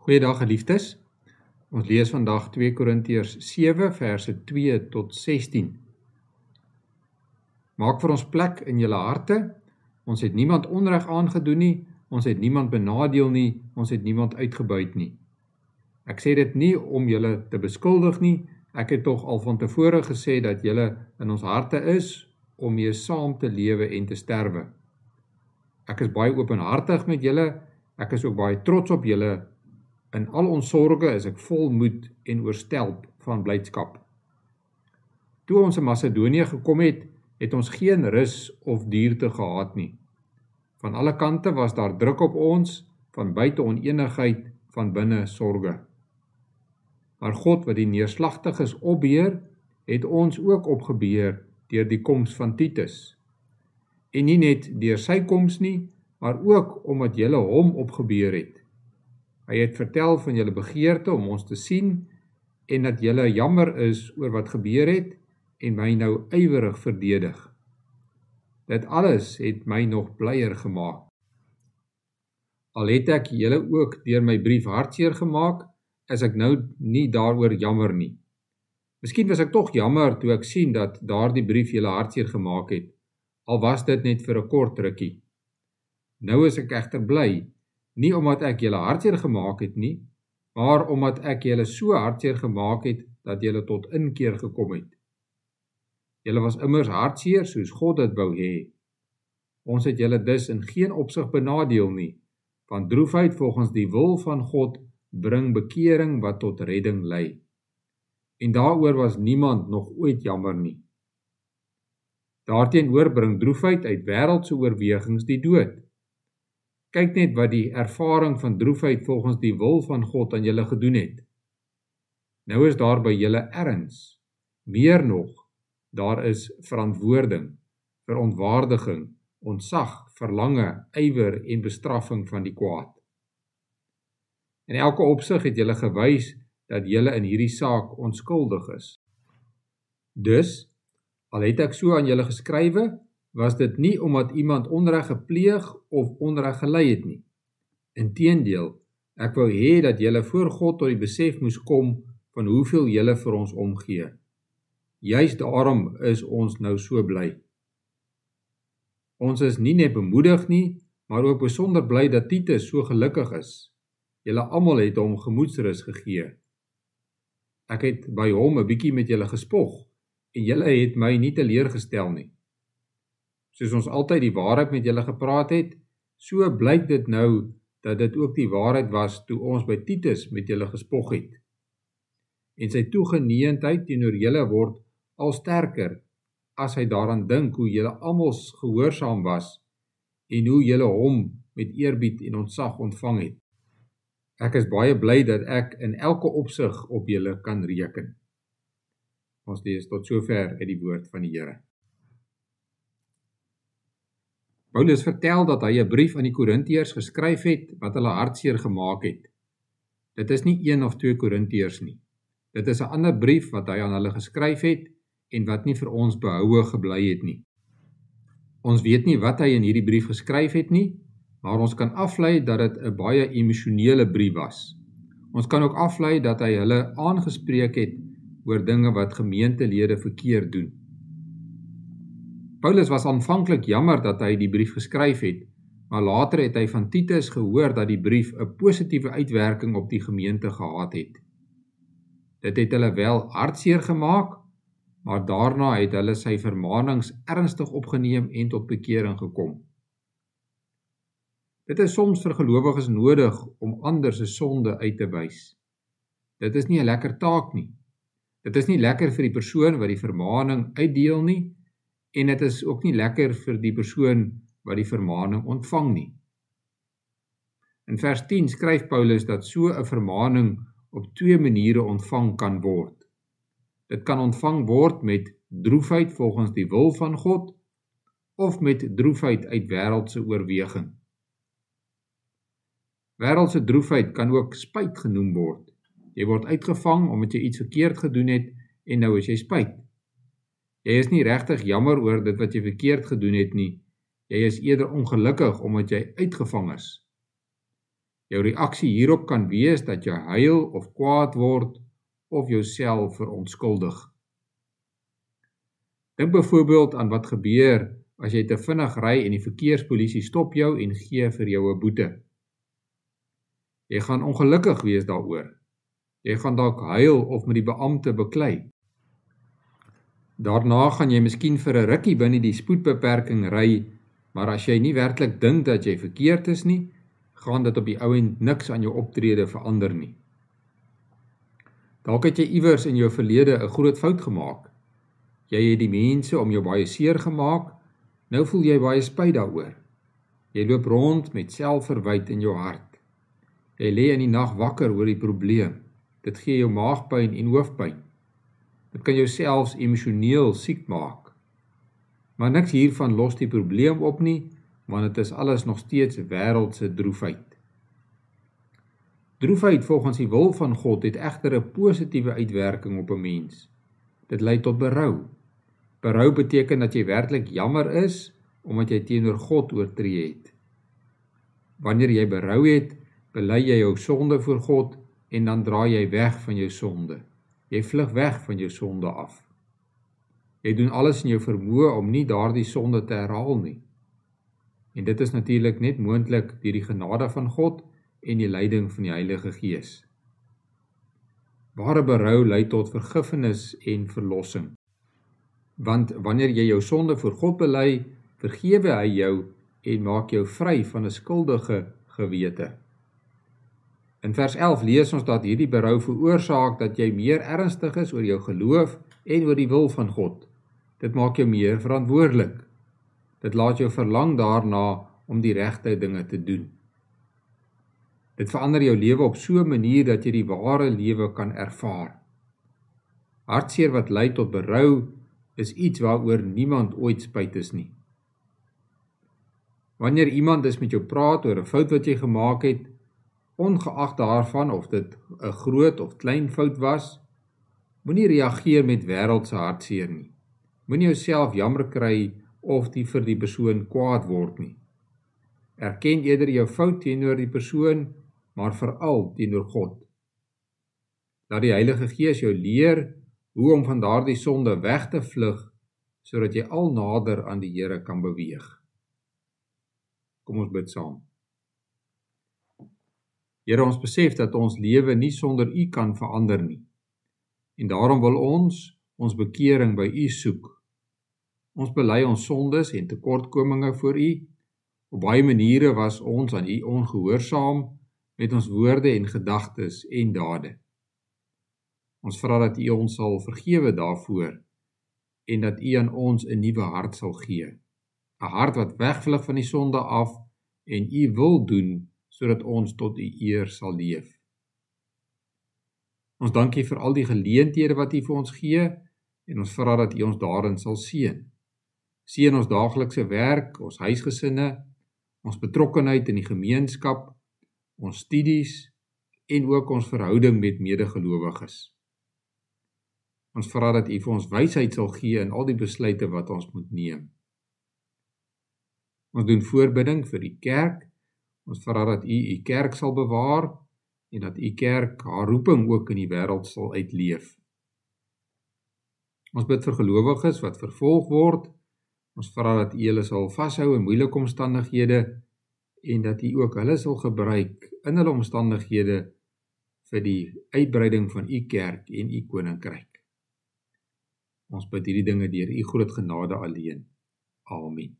Goeiedag geliefdes, ons lees vandag 2 Korintiërs 7 verse 2 tot 16. Maak vir ons plek in julle harte, ons het niemand onreg aangedoen nie, ons het niemand benadeel nie, ons het niemand uitgebuit nie. Ek sê dit nie om julle te beskuldig nie, ek het tog al van tevore gesê dat julle in ons harte is om mee saam te lewe en te sterwe. Ek is baie openhartig met julle, ek is ook baie trots op julle. In al ons sorge is ek vol moed en oorstelp van blydskap. Toe ons in Macedonië gekom het, het ons geen rus of duurte gehad nie. Van alle kante was daar druk op ons, van buite onenigheid, van binne sorge. Maar God wat die neerslagtiges opbeheer, het ons ook opgebeheer deur die koms van Titus. En nie net deur sy koms nie, maar ook omdat julle hom opgebeheer het. Hy het vertel van julle begeerte om ons te sien en dat julle jammer is oor wat gebeur het en my nou ywerig verdedig. Dit alles het my nog blyer gemaak. Al het ek julle ook deur my brief hartseer gemaak, is ek nou nie daaroor jammer nie. Miskien was ek tog jammer toe ek sien dat daardie brief julle hartseer gemaak het, al was dit net vir 'n kort rukkie. Nou is ek egter bly, nie omdat ek julle hartseer gemaak het nie, maar omdat ek julle so hartseer gemaak het, dat julle tot inkeer gekom het. Julle was immers hartseer soos God dit wou hê. Ons het julle dus in geen opsig benadeel nie, want droefheid volgens die wil van God bring bekering wat tot redding lei. En daaroor was niemand nog ooit jammer nie. Daarteenoor bring droefheid uit wêreldse oorwegings die dood. Kyk net wat die ervaring van droefheid volgens die wil van God aan julle gedoen het. Nou is daar by julle erns, meer nog, daar is verantwoording, verontwaardiging, ontzag, verlange, ywer en bestraffing van die kwaad. In elke opsig het julle gewys dat julle in hierdie saak onskuldig is. Dus, al het ek so aan julle geskrywe, was dit nie omdat iemand onreg gepleeg of onreg gelei het nie. Inteendeel, ek wou hê dat julle voor God tot die besef moes kom van hoeveel julle vir ons omgee. Juist daarom is ons nou so bly. Ons is nie net bemoedig nie, maar ook besonder bly dat Titus so gelukkig is. Julle almal het hom gemoedsrus gegee. Ek het by hom 'n bietjie met julle gespog, en julle het my nie teleurgestel nie. Soos ons altyd die waarheid met julle gepraat het, so blyk dit nou dat dit ook die waarheid was toe ons by Titus met julle gespog het. En sy toegeneentheid teenoor julle word al sterker as hy daaraan dink hoe julle almal gehoorsaam was en hoe julle hom met eerbied en ontzag ontvang het. Ek is baie bly dat ek in elke opsig op julle kan reken. Ons lees tot sover uit die woord van die Here. Paulus vertel dat hy 'n brief aan die Korintiërs geskryf het wat hulle hartseer gemaak het. Dit is nie 1 of 2 Korintiërs nie. Dit is 'n ander brief wat hy aan hulle geskryf het en wat nie vir ons behoue gebly het nie. Ons weet nie wat hy in hierdie brief geskryf het nie, maar ons kan aflei dat dit 'n baie emosionele brief was. Ons kan ook aflei dat hy hulle aangespreek het oor dinge wat gemeentelede verkeerd doen. Paulus was aanvanklik jammer dat hy die brief geskryf het, maar later het hy van Titus gehoor dat die brief 'n positiewe uitwerking op die gemeente gehad het. Dit het hulle wel hartseer gemaak, maar daarna het hulle sy vermaanings ernstig opgeneem en tot bekering gekom. Dit is soms vir gelowiges nodig om ander se sonde uit te wys. Dit is nie 'n lekker taak nie. Dit is nie lekker vir die persoon wat die vermaaning uitdeel nie, en dit is ook nie lekker vir die persoon wat die vermaaning ontvang nie. In vers 10 skryf Paulus dat so 'n vermaaning op 2 maniere ontvang kan word. Dit kan ontvang word met droefheid volgens die wil van God, of met droefheid uit wêreldse oorweging. Wêreldse droefheid kan ook spyt genoem word. Jy word uitgevang omdat jy iets verkeerd gedoen het en nou is jy spyt. Jy is nie regtig jammer oor dit wat jy verkeerd gedoen het nie. Jy is eerder ongelukkig omdat jy uitgevang is. Jou reaksie hierop kan wees dat jy huil of kwaad word of jouself verontskuldig. Dink byvoorbeeld aan wat gebeur as jy te vinnig ry en die verkeerspolisie stop jou en gee vir jou 'n boete. Jy gaan ongelukkig wees daaroor. Jy gaan dalk huil of met die beampte beklei. Daarna gaan jy miskien vir 'n rukkie binne die spoedbeperking ry, maar as jy nie werklik dink dat jy verkeerd is nie, gaan dit op die ou end niks aan jou optrede verander nie. Dalk het jy iewers in jou verlede 'n groot fout gemaak. Jy het die mense om jou baie seer gemaak, nou voel jy baie spyt daaroor. Jy loop rond met selfverwyd in jou hart. Jy lê in die nag wakker oor die probleem. Dit gee jou maagpyn en hoofpyn. Dit kan jou selfs emosioneel siek maak. Maar niks hiervan los die probleem op nie, want dit is alles nog steeds wêreldse droefheid. Droefheid volgens die wil van God het egter 'n positiewe uitwerking op 'n mens. Dit lei tot berou. Berou beteken dat jy werklik jammer is, omdat jy teenoor God oortree het. Wanneer jy berou het, bely jy jou sonde voor God en dan draai jy weg van jou sonde. Jy vlug weg van jou sonde af. Jy doen alles in jou vermoë om nie daardie sonde te herhaal nie. En dit is natuurlik net moontlik deur die genade van God en die leiding van die Heilige Gees. Ware berou lei tot vergifnis en verlossing. Want wanneer jy jou sonde voor God bely, vergewe hy jou en maak jou vry van 'n skuldige gewete. In vers 11 lees ons dat hierdie berou veroorsaak dat jy meer ernstig is oor jou geloof en oor die wil van God. Dit maak jou meer verantwoordelik. Dit laat jou verlang daarna om die regte dinge te doen. Dit verander jou lewe op so 'n manier dat jy die ware lewe kan ervaar. Hartseer wat lei tot berou is iets waaroor niemand ooit spyt is nie. Wanneer iemand dus met jou praat oor 'n fout wat jy gemaak het, ongeag daarvan of dit 'n groot of klein fout was, moenie reageer met wêreldse hartseer nie. Moenie jouself jammer kry of vir die persoon kwaad word nie. Erken eerder jou fout teenoor die persoon, maar veral teenoor God. Laat die Heilige Gees jou leer hoe om van daardie sonde weg te vlug, sodat jy al nader aan die Here kan beweeg. Kom ons bid saam. Here, ons besef dat ons lewe nie sonder U kan verander nie. En daarom wil ons bekering by U soek. Ons bely ons sondes en tekortkominge voor U. Op baie maniere was ons aan U ongehoorsaam met ons woorde en gedagtes en dade. Ons vra dat U ons sal vergewe daarvoor en dat U aan ons 'n nuwe hart sal gee. 'n Hart wat wegvlug van die sonde af en U wil doen sodat ons tot U eer sal leef. Ons dank U vir al die geleenthede wat U vir ons gee en ons vra dat U ons daarin sal seën. Seën ons daaglikse werk, ons huisgesinne, ons betrokkenheid in die gemeenskap, ons studies en ook ons verhouding met medegelowiges. Ons vra dat U vir ons wysheid sal gee in al die besluite wat ons moet neem. Ons doen voorbidding vir die kerk. Ons vra dat U kerk sal bewaar en dat U kerk haar roeping ook in die wêreld sal uitleef. Ons bid vir gelowiges wat vervolg word. Ons vra dat U hulle sal vashou in moeilike omstandighede en dat U ook hulle sal gebruik in hulle omstandighede vir die uitbreiding van U kerk en U koninkryk. Ons bid hierdie dinge deur U groot genade alleen. Amen.